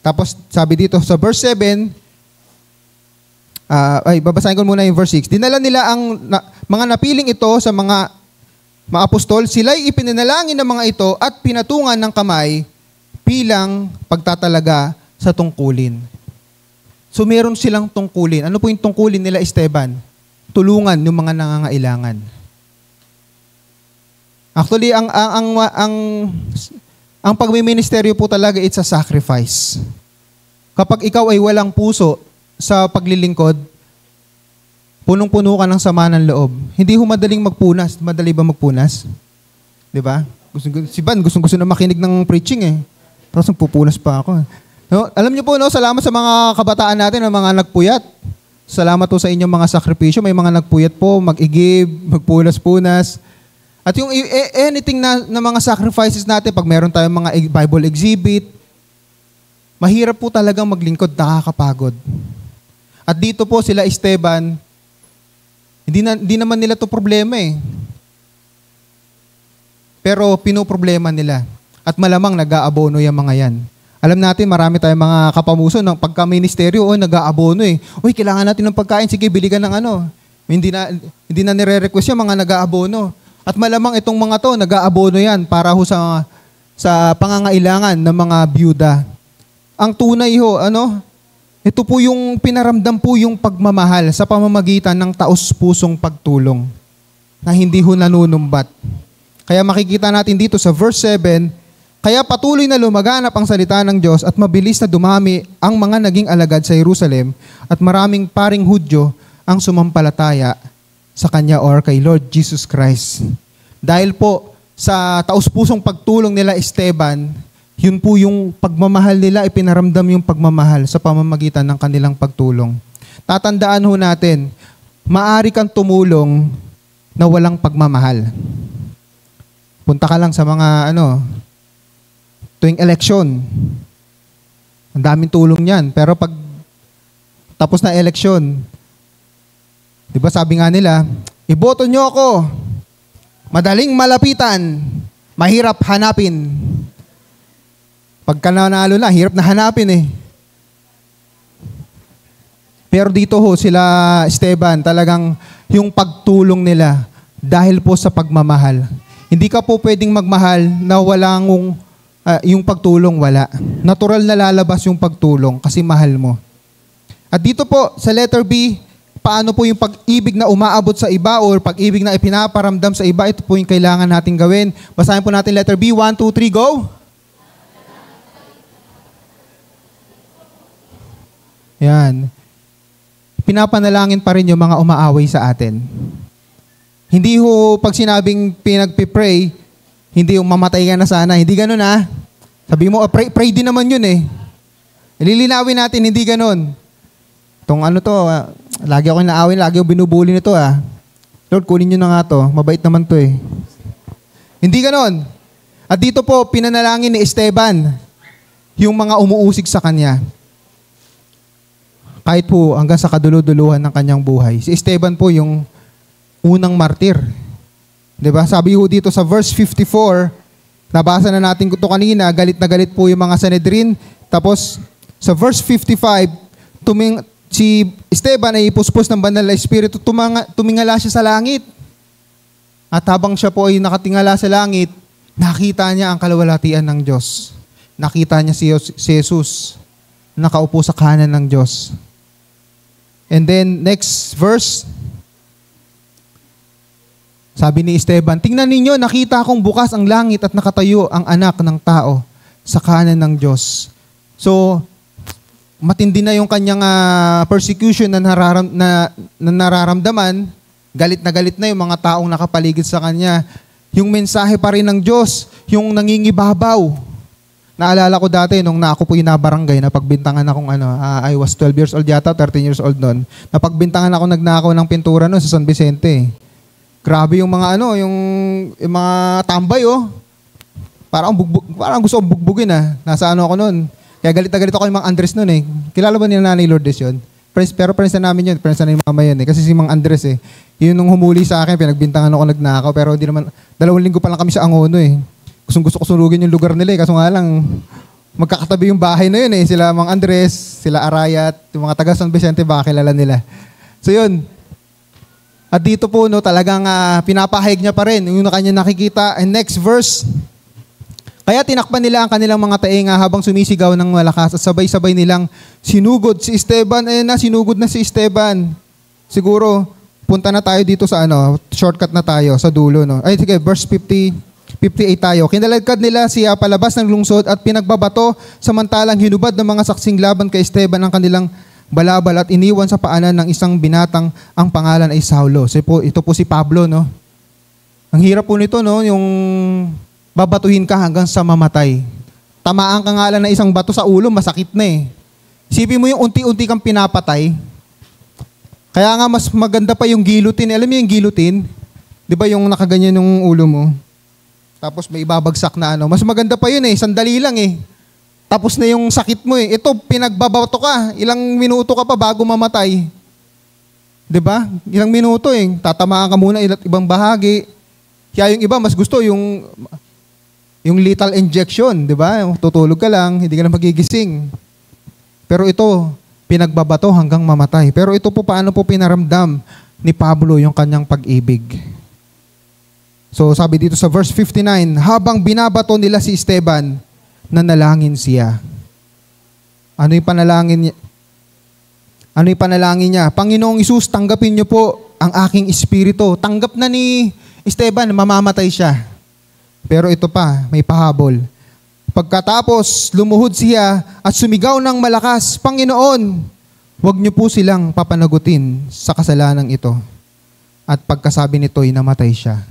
Tapos sabi dito sa verse 7, babasahin ko muna yung verse 6. Dinala nila ang mga napiling ito sa mga apostol, sila'y ipinanalangin ng mga ito at pinatungan ng kamay bilang pagtatalaga sa tungkulin. So meron silang tungkulin. Ano po yung tungkulin nila, Esteban? Tulungan yung mga nangangailangan. Actually, ang pagmiministeryo po talaga, it's a sacrifice. Kapag ikaw ay walang puso sa paglilingkod, punong-puno ka ng sama ng loob. Hindi ho madaling magpunas. Madali ba magpunas? Di ba? Si Van, gusto na makinig ng preaching eh. Tapos nagpupunas pa ako. No? Alam niyo po, no, salamat sa mga kabataan natin, ng mga nagpuyat. Salamat po sa inyong mga sakripisyo. May mga nagpuyat po, mag-igib, magpunas-punas. At yung anything na mga sacrifices natin, pag meron tayong mga Bible exhibit, mahirap po talagang maglingkod, nakakapagod. At dito po sila Esteban, hindi naman nila to problema eh. Pero pinoproblema nila. At malamang nag-aabono yung mga yan. Alam natin, marami tayong mga kapamuso ng pagka-ministeryo, nag-aabono eh. Uy, kailangan natin ng pagkain, sige, bili ka ng ano. Hindi na nire-request yung mga nag-aabono. At malamang itong mga to, nag-aabono yan para ho sa pangangailangan ng mga byuda. Ang tunay ho, ito po yung pinaramdam po yung pagmamahal sa pamamagitan ng taos-pusong pagtulong na hindi ho nanunumbat. Kaya makikita natin dito sa verse 7, kaya patuloy na lumaganap ang salita ng Diyos at mabilis na dumami ang mga naging alagad sa Jerusalem at maraming paring Hudyo ang sumampalataya sa Kanya or kay Lord Jesus Christ. Dahil po sa taus-pusong pagtulong nila Esteban, yun po yung pagmamahal nila, ipinaramdam yung pagmamahal sa pamamagitan ng kanilang pagtulong. Tatandaan ho natin, maaari kang tumulong na walang pagmamahal. Punta ka lang sa mga tuwing eleksyon. Ang daming tulong niyan. Pero pag tapos na eleksyon, di ba sabi nga nila, iboto nyo ako. Madaling malapitan, mahirap hanapin. Pagka nanalo na, hirap na hanapin eh. Pero dito ho, sila Esteban, talagang yung pagtulong nila dahil po sa pagmamahal. Hindi ka po pwedeng magmahal na walang yung pagtulong wala. Natural na lalabas yung pagtulong kasi mahal mo. At dito po, sa letter B, paano po yung pag-ibig na umaabot sa iba or pag-ibig na ipinaparamdam sa iba, ito po yung kailangan natin gawin. Basahin po natin letter B, 1, 2, 3, go! Yan. Pinapanalangin pa rin yung mga umaaway sa atin. Hindi ho, pag sinabing pinagpipray, hindi yung mamatay ka na sana. Hindi ganun ah. Sabi mo, pray din naman yun eh. Lilinawin natin, hindi ganun. Itong lagi ako inaawin, lagi ako binubuli nito ah. Lord, kunin nyo na nga to. Mabait naman to eh. Hindi ganun. At dito po, pinanalangin ni Esteban yung mga umuusig sa kanya. Kahit po hanggang sa kaduluduluhan ng kanyang buhay. Si Esteban po yung unang martir. Diba? Sabi ho dito sa verse 54, nabasa na natin ito kanina, galit na galit po yung mga Sanhedrin. Tapos sa verse 55, si Esteban ay ipuspos ng banal na espiritu, tumingala siya sa langit. At habang siya po ay nakatingala sa langit, nakita niya ang kalwalhatian ng Diyos. Nakita niya si Jesus nakaupo sa kanan ng Diyos. And then next verse, sabi ni Esteban, tingnan ninyo, nakita akong bukas ang langit at nakatayo ang anak ng tao sa kanan ng Diyos. So, matindi na yung kanyang persecution na nararamdaman. Galit na yung mga taong nakapaligid sa kanya. Yung mensahe pa rin ng Diyos, yung nangingibabaw. Naalala ko dati, nung ako po yung nabarangay, napagbintangan akong I was 12 years old yata, 13 years old noon. Napagbintangan ako nagnakaw ng pintura noon sa San Vicente. Grabe yung mga yung mga tambay Parang gusto kong bugbugin Nasa ako noon. Kaya galit na galit ako yung Mang Andres noon Kilala ba nila Nanay Lourdes yun? Pero friends na namin yun. Friends na yung mama yun Kasi si Mang Andres Yun nung humuli sa akin, pinagbintangan ako nagnakaw. Pero hindi naman, 2 linggo pa lang kami sa Angono Gusto ko sunugin yung lugar nila Kaso nga lang, magkakatabi yung bahay na yun Sila Mang Andres, sila Arayat, yung mga taga San Vicente, baka kilala nila. So yun. At dito po, talagang pinapahayag niya pa rin yung kanya nakikita. And next verse, kaya tinakpan nila ang kanilang mga tainga habang sumisigaw ng malakas at sabay-sabay nilang sinugod si Esteban. Sinugod na si Esteban. Siguro, punta na tayo dito sa shortcut na tayo sa dulo. Ay, sige, verse 58 tayo. Kinaladkad nila siya palabas ng lungsod at pinagbabato samantalang hinubad ng mga saksing laban kay Esteban ang kanilang balabal at iniwan sa paanan ng isang binatang ang pangalan ay Saulo. Ito po si Pablo, Ang hirap po nito, yung babatuhin ka hanggang sa mamatay. Tamaan ka nga lang na isang bato sa ulo, masakit na Isipin mo yung unti-unti kang pinapatay. Kaya nga mas maganda pa yung guillotine. Alam mo yung guillotine? Di ba yung nakaganyan yung ulo mo? Tapos may ibabagsak na Mas maganda pa yun sandali lang Tapos na yung sakit mo Ito, pinagbabato ka. Ilang minuto ka pa bago mamatay. Diba? Ilang minuto Tatamaan ka muna ibang bahagi. Kaya yung iba, mas gusto yung lethal injection. Diba? Tutulog ka lang, hindi ka na magigising. Pero ito, pinagbabato hanggang mamatay. Pero ito po, paano po pinaramdam ni Pablo yung kanyang pag-ibig? So, sabi dito sa verse 59, habang binabato nila si Esteban, nanalangin siya. Ano yung panalangin niya? Panginoong Isus, tanggapin niyo po ang aking espiritu. Tanggap na ni Esteban, mamamatay siya. Pero ito pa, may pahabol. Pagkatapos, lumuhod siya at sumigaw ng malakas, Panginoon, huwag niyo po silang papanagutin sa kasalanang ito. At pagkasabi nito'y namatay siya.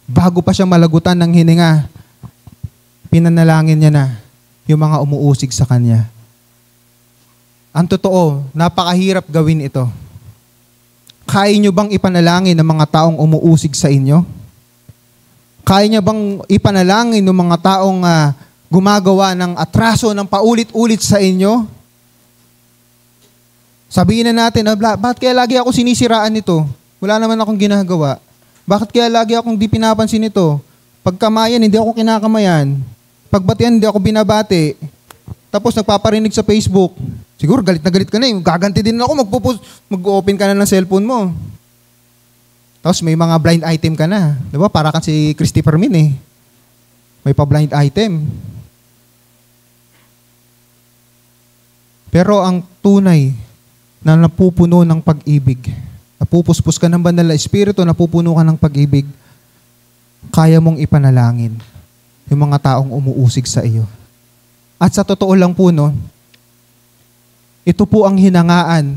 Bago pa siya malagutan ng hininga, pinanalangin niya na yung mga umuusig sa kanya. Ang totoo, napakahirap gawin ito. Kaya niyo bang ipanalangin ng mga taong umuusig sa inyo? Kaya niya bang ipanalangin ng mga taong gumagawa ng atraso ng paulit-ulit sa inyo? Sabihin na natin, bakit kaya lagi ako sinisiraan nito? Wala naman akong ginagawa. Bakit kaya lagi akong di pinapansin nito? Pagkamayan, hindi ako kinakamayan. Pagbatian, hindi ako binabati. Tapos nagpaparinig sa Facebook. Siguro galit na galit ka na gaganti din ako, mag-open ka na ng cellphone mo. Tapos may mga blind item ka na. Diba? Para ka si Christopher Min May pa-blind item. Pero ang tunay na napupuno ng pag-ibig, napupuspos ka ng banal na espiritu, napupuno ka ng pag-ibig, kaya mong ipanalangin yung mga taong umuusig sa iyo. At sa totoo lang po, ito po ang hinangaan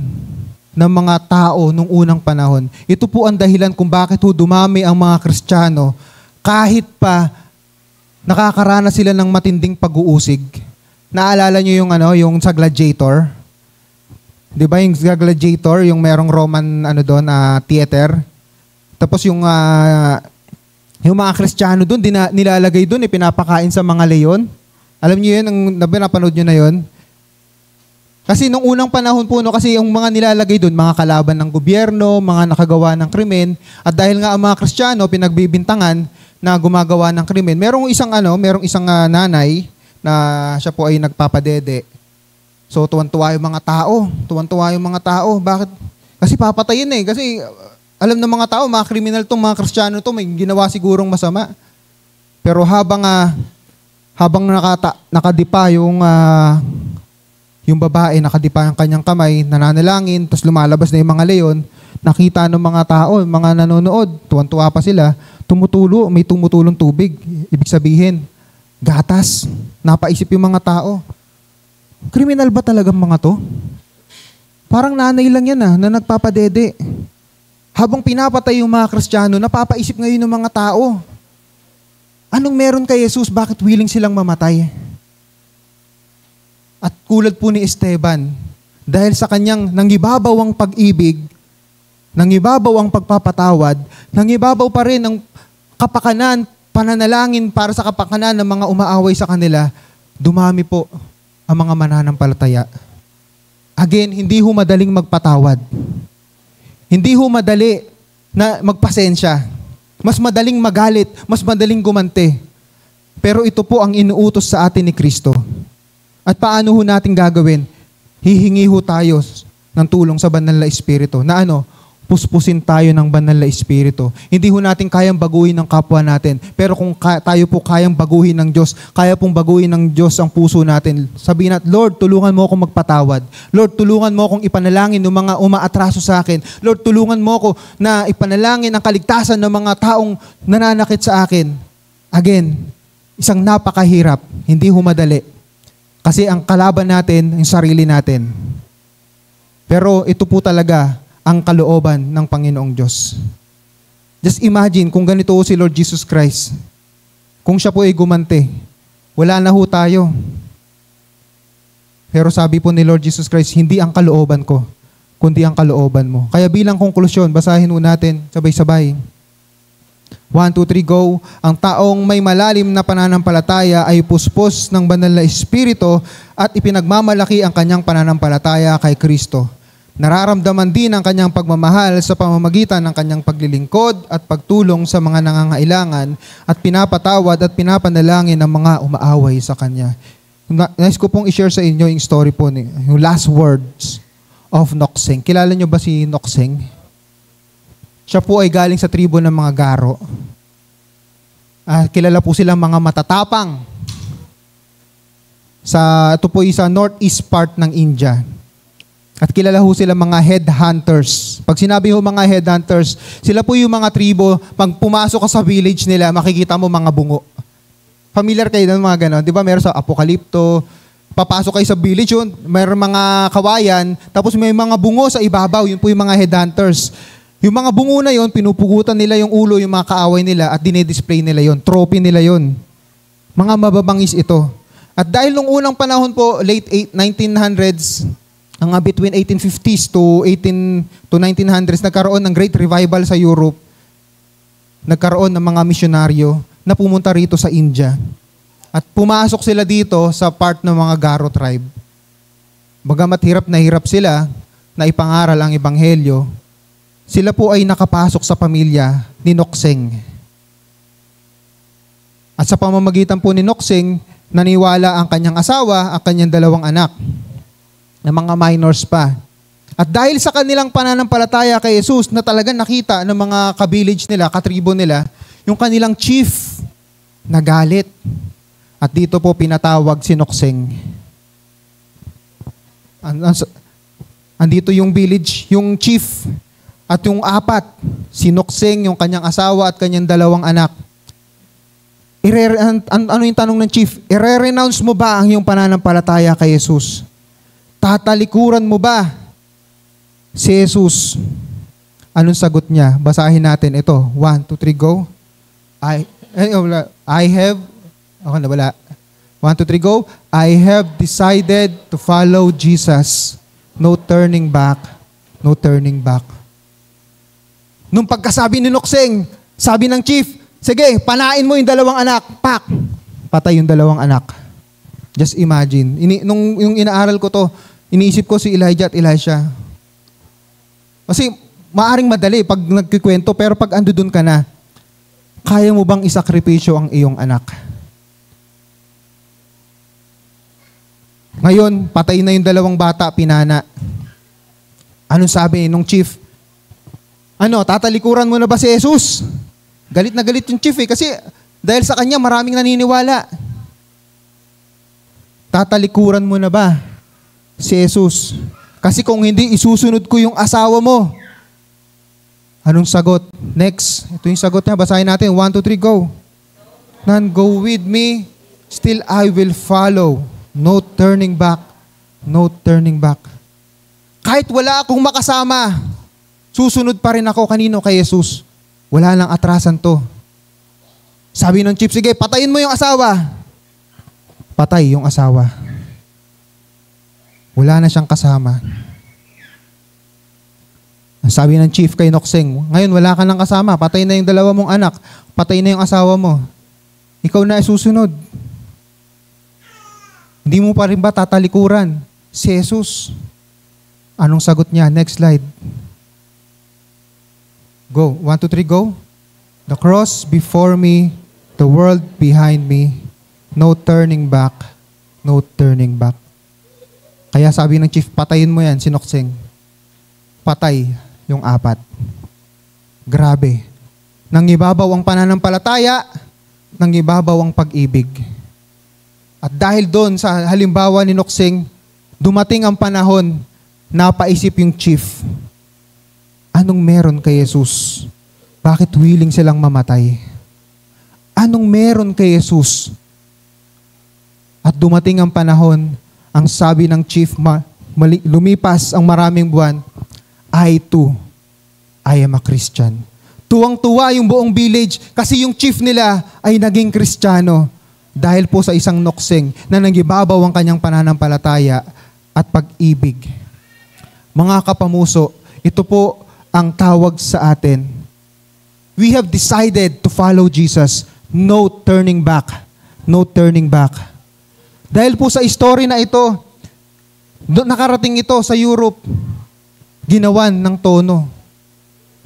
ng mga tao nung unang panahon. Ito po ang dahilan kung bakit dumami ang mga Kristiyano kahit pa nakakaranas sila ng matinding pag-uusig. Naalala niyo yung sa Gladiator? 'Di ba yung sa Gladiator, yung merong Roman theater? Tapos yung Yung mga Kristiyano doon, nilalagay doon, pinapakain sa mga leon. Alam niyo yun, napanood niyo na yun? Kasi nung unang panahon po, kasi yung mga nilalagay doon, mga kalaban ng gobyerno, mga nakagawa ng krimen, at dahil nga ang mga Kristiyano pinagbibintangan na gumagawa ng krimen, merong isang nanay na siya po ay nagpapadede. So tuwan-tuwa yung mga tao. Bakit? Kasi papatayin Kasi alam ng mga tao, mga kriminal to, mga Kristiyano to, may ginawa sigurong masama. Pero habang nakadipa yung babae, nakadipa ang kanyang kamay, nananalangin, tapos lumalabas na yung mga leon, nakita ng mga tao, mga nanonood, tuwan-tuwa pa sila, may tumutulong tubig. Ibig sabihin, gatas. Napaisip yung mga tao. Kriminal ba talagang mga to? Parang nanay lang yan na nagpapadede. Habang pinapatay yung mga Kristiyano, napapaisip ngayon ng mga tao. Anong meron kay Jesus? Bakit willing silang mamatay? At kulad po ni Esteban, dahil sa kanyang nangibabaw ang pag-ibig, nangibabaw ang pagpapatawad, nangibabaw pa rin ang kapakanan, pananalangin para sa kapakanan ng mga umaaway sa kanila, dumami po ang mga mananampalataya. Again, hindi ho madaling magpatawad. Hindi ho madali na magpasensya. Mas madaling magalit, mas madaling gumante. Pero ito po ang inuutos sa atin ni Kristo. At paano ho natin gagawin? Hihingi ho tayo ng tulong sa Banal na Espiritu na puspusin tayo ng Banal na Espiritu. Hindi ho natin kayang baguhin ng kapwa natin. Pero kung tayo po kayang baguhin ng Diyos, kaya pong baguhin ng Diyos ang puso natin. Sabihin natin, Lord, tulungan mo akong magpatawad. Lord, tulungan mo akong ipanalangin ng mga umaatraso sa akin. Lord, tulungan mo ako na ipanalangin ang kaligtasan ng mga taong nananakit sa akin. Again, isang napakahirap, hindi ho madali. Kasi ang kalaban natin, yung sarili natin. Pero ito po talaga ang kalooban ng Panginoong Diyos. Just imagine kung ganito si Lord Jesus Christ. Kung siya po ay gumante, wala na ho tayo. Pero sabi po ni Lord Jesus Christ, hindi ang kalooban ko, kundi ang kalooban mo. Kaya bilang konklusyon, basahin ho natin sabay-sabay. 1, 2, 3, go. Ang taong may malalim na pananampalataya ay puspos ng Banal na Espiritu at ipinagmamalaki ang kanyang pananampalataya kay Kristo. Nararamdaman din ang kanyang pagmamahal sa pamamagitan ng kanyang paglilingkod at pagtulong sa mga nangangailangan at pinapatawad at pinapanalangin ng mga umaaway sa kanya. Nais ko pong i-share sa inyo yung story po, yung last words of Nokseng. Kilala nyo ba si Nokseng? Siya po ay galing sa tribo ng mga Garo. Kilala po silang mga matatapang. Ito po sa northeast part ng India. At kilala ho sila mga headhunters. Pag sinabi ho mga headhunters, sila po yung mga tribo, pag pumasok ka sa village nila, makikita mo mga bungo. Familiar kayo ng mga ganon? Di ba meron sa Apokalipto, papasok kayo sa village yun, mayroong mga kawayan, tapos may mga bungo sa ibabaw, yun po yung mga headhunters. Yung mga bungo na yun, pinupugutan nila yung ulo, yung mga kaaway nila, at dinidisplay nila yun, trophy nila yun. Mga mababangis ito. At dahil nung unang panahon po, late 1900s, between 1850s to 1900s, nagkaroon ng great revival sa Europe. Nagkaroon ng mga misyonaryo na pumunta rito sa India. At pumasok sila dito sa part ng mga Garo tribe. Bagamat hirap na hirap sila na ipangaral ang ebanghelyo, sila po ay nakapasok sa pamilya ni Nokseng. At sa pamamagitan po ni Nokseng, naniwala ang kanyang asawa, ang kanyang 2 anak, na mga minors pa. At dahil sa kanilang pananampalataya kay Jesus na talagang nakita ng mga ka-village nila, katribo nila, yung kanilang chief nagalit. At dito po pinatawag si Nokseng. Andito yung village, yung chief at yung 4, si Nokseng, yung kanyang asawa at kanyang 2 anak. Ano yung tanong ng chief? I-renounce mo ba ang iyong pananampalataya kay Jesus? Tatalikuran mo ba si Jesus? Anong sagot niya? Basahin natin ito. 1, 2, 3, go. I have, okay na wala. 1, 2, 3, go. I have decided to follow Jesus. No turning back. No turning back. Nung pagkasabi ni Nokseng, sabi ng chief, Sige, panain mo yung dalawang anak. Pak! Patay yung dalawang anak. Just imagine. Yung inaaral ko to, iniisip ko si Elijah at Elisha. Kasi maaring madali pag nagkikwento, pero pag ando dun ka na, kaya mo bang isakripisyo ang iyong anak? Ngayon, patay na yung dalawang bata, pinana. Anong sabi nung chief? Tatalikuran mo na ba si Jesus? Galit na galit yung chief kasi dahil sa kanya maraming naniniwala. Tatalikuran mo na ba si Jesus? Kasi kung hindi, isusunod ko yung asawa mo. Anong sagot? Next. Ito yung sagot niya. Basahin natin. 1, 2, 3, go. None go with me, still I will follow. No turning back. No turning back. Kahit wala akong makasama, susunod pa rin ako. Kanino? Kay Jesus. Wala nang atrasan to. Sabi ng chief, sige, patayin mo yung asawa. Patay yung asawa. Wala na siyang kasama. Sabi ng chief kay Nokseng, ngayon wala ka nang kasama, patay na yung dalawa mong anak, patay na yung asawa mo. Ikaw na susunod. Hindi mo pa rin ba tatalikuran si Jesus? Anong sagot niya? Next slide. Go. 1, 2, 3, go. The cross before me, the world behind me. No turning back. No turning back. Kaya sabi ng chief, patayin mo yan, Sinokseng. Patay yung 4. Grabe. Nangibabaw ang pananampalataya, nangibabaw ang pag-ibig. At dahil doon sa halimbawa ni Nokseng, dumating ang panahon, napaisip yung chief, anong meron kay Jesus? Bakit willing silang mamatay? Anong meron kay Jesus? At dumating ang panahon, ang sabi ng chief, lumipas ang maraming buwan, I too, I am a Christian. Tuwang-tuwa yung buong village kasi yung chief nila ay naging Kristiyano dahil po sa isang Nokseng na nangibabaw ang kanyang pananampalataya at pag-ibig. Mga kapamuso, ito po ang tawag sa atin. We have decided to follow Jesus. No turning back. No turning back. Dahil po sa story na ito, nakarating ito sa Europe, ginawan ng tono.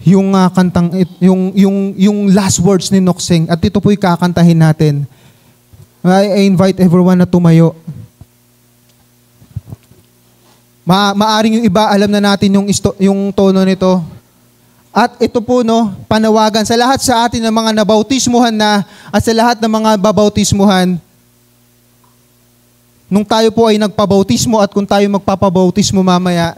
Yung kantang, yung last words ni Nokseng, at ito po'y kakantahin natin. I invite everyone na tumayo. Maaring yung iba, alam na natin yung tono nito. At ito po, panawagan sa lahat sa atin ng mga nabautismuhan na, at sa lahat ng mga babautismuhan, nung tayo po ay nagpabautismo at kung tayo magpapabautismo mamaya,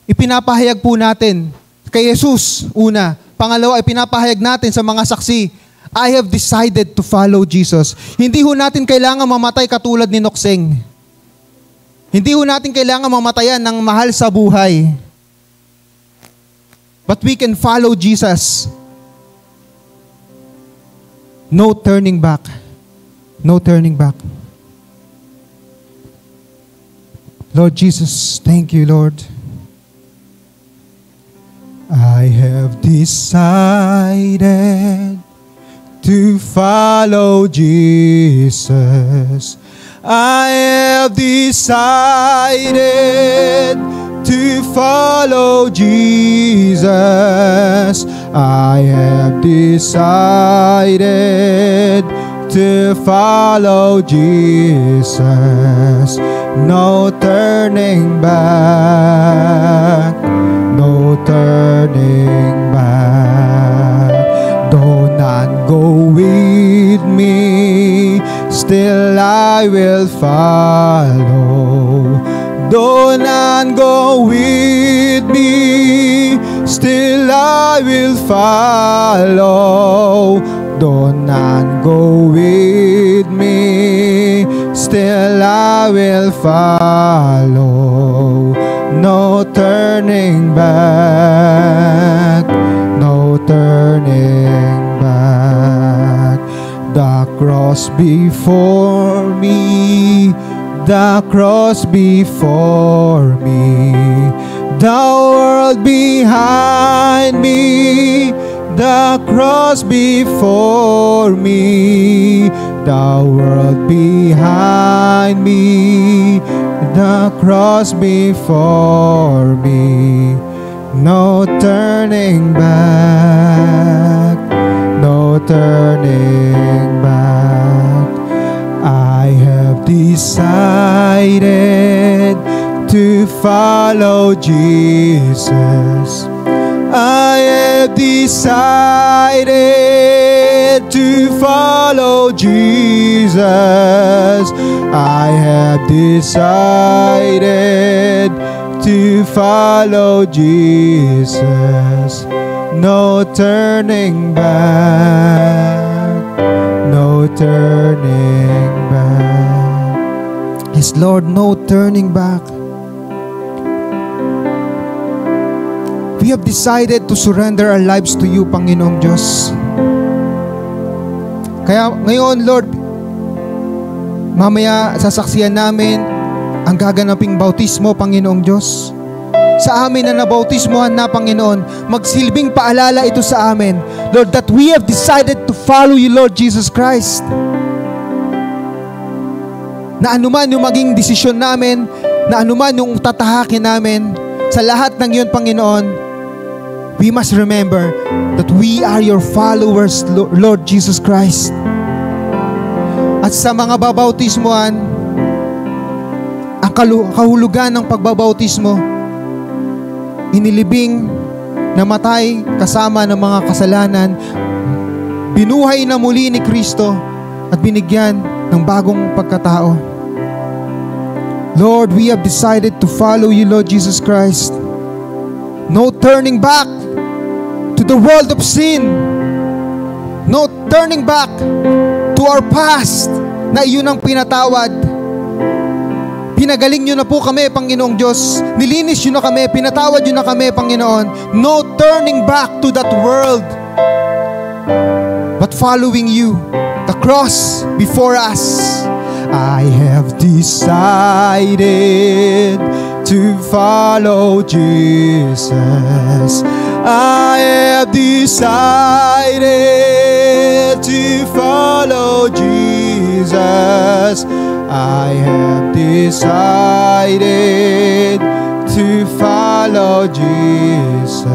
ipinapahayag po natin kay Jesus, una. Pangalawa, ipinapahayag natin sa mga saksi, I have decided to follow Jesus. Hindi ho natin kailangan mamatay katulad ni Nokseng. Hindi ho natin kailangan mamatayan ng mahal sa buhay. But we can follow Jesus. No turning back. No turning back. Lord Jesus, thank you, Lord. I have decided to follow Jesus. I have decided to follow Jesus. I have decided to follow Jesus. No turning back. No turning back. Though none go with me, still I will follow. Though none go with me, still I will follow. Though none go with me, still I will follow. No turning back, no turning back. The cross before me, the cross before me, the world behind me, the cross before me, the world behind me, the cross before me. No turning back, no turning back. I have decided to follow Jesus. I have decided to follow Jesus. I have decided to follow Jesus. No turning back, no turning back. Yes, Lord, no turning back. We have decided to surrender our lives to you, Panginoong Diyos. Kaya ngayon, Lord, mamaya sasaksiyan namin ang gaganaping bautismo, Panginoong Diyos. Sa amin na nabautismohan na, Panginoon, magsilbing paalala ito sa amin, Lord, that we have decided to follow you, Lord Jesus Christ. Na anuman yung maging desisyon namin, na anuman yung tatahakin namin, sa lahat ng yun, Panginoon, we must remember that we are your followers, Lord Jesus Christ. At sa mga babautismoan, ang kahulugan ng pagbabautismo, inilibing, namatay kasama ng mga kasalanan, binuhay na muli ni Kristo at binigyan ng bagong pagkatao. Lord, we have decided to follow you, Lord Jesus Christ. No turning back to the world of sin. No turning back to our past na iyon ang pinatawad. Pinagaling nyo na po kami, Panginoong Diyos. Nilinis nyo na kami, pinatawad nyo na kami, Panginoon. No turning back to that world, but following you, the cross before us. I have decided to follow Jesus. I have decided to follow Jesus. I have decided to follow Jesus.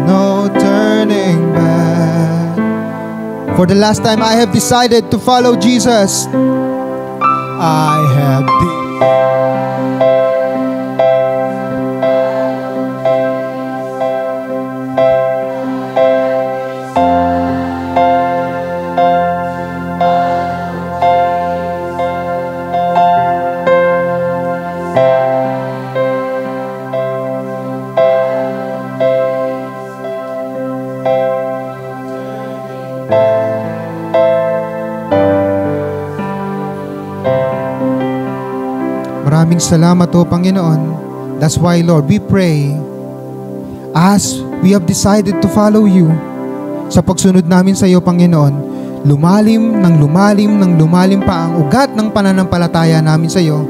No turning back. For the last time, I have decided to follow Jesus. I have Maraming salamat o Panginoon. That's why, Lord, we pray as we have decided to follow you. Sa pagsunod namin sa iyo, Panginoon, lumalim pa ang ugat ng pananampalataya namin sa iyo,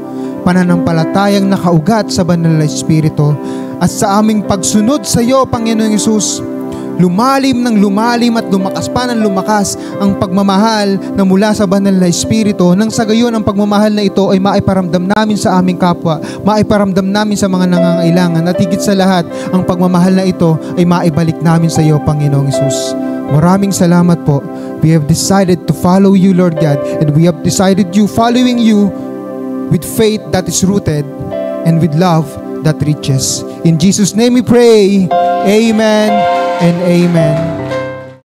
pananampalatayang nakaugat sa banal na Espiritu. At sa aming pagsunod sa iyo, Panginoong Hesus, lumalim at lumakas pa ng lumakas ang pagmamahal na mula sa banal na Espiritu, nang sa gayon ang pagmamahal na ito ay maiparamdam namin sa aming kapwa, maiparamdam namin sa mga nangangailangan, at higit sa lahat, ang pagmamahal na ito ay maibalik namin sa iyo, Panginoong Hesus. Maraming salamat po. We have decided to follow you, Lord God, and we have decided following you with faith that is rooted and with love that reaches. In Jesus' name we pray. Amen and amen.